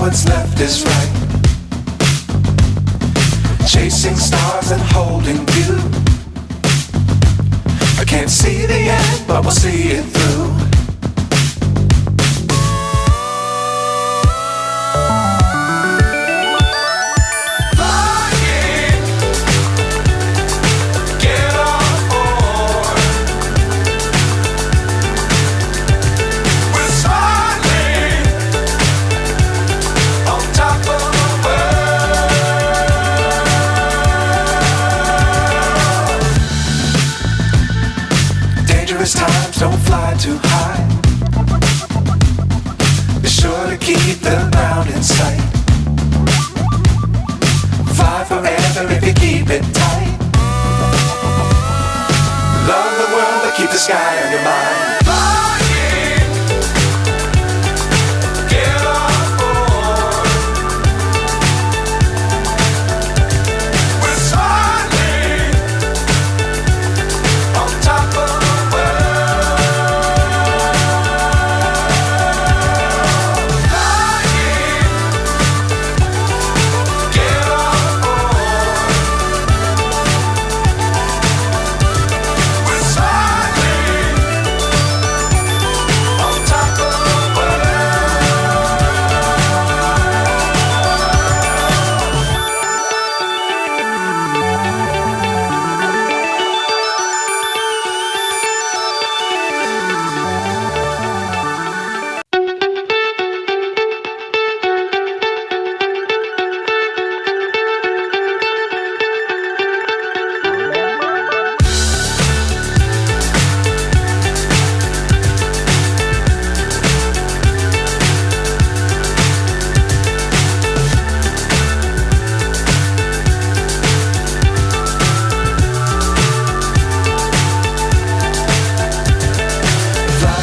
what's left is right. Chasing stars and holding you. I can't see the end, but we'll see it through. Times don't fly too high. Be sure to keep the ground in sight. Fly forever if you keep it tight. Love the world but keep the sky on your mind.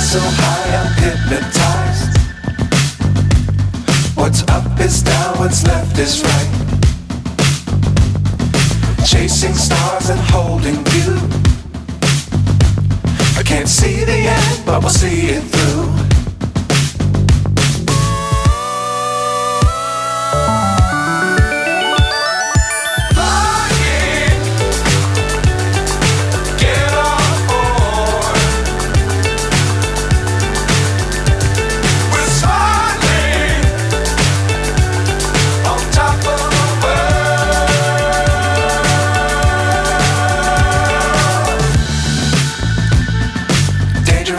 So high I'm hypnotized. What's up is down, what's left is right. Chasing stars and holding you. I can't see the end, but we'll see it through.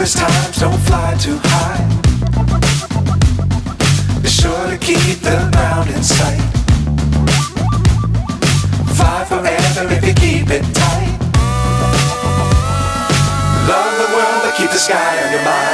Times don't fly too high. Be sure to keep the ground in sight. Fly forever if you keep it tight. Love the world but keep the sky on your mind.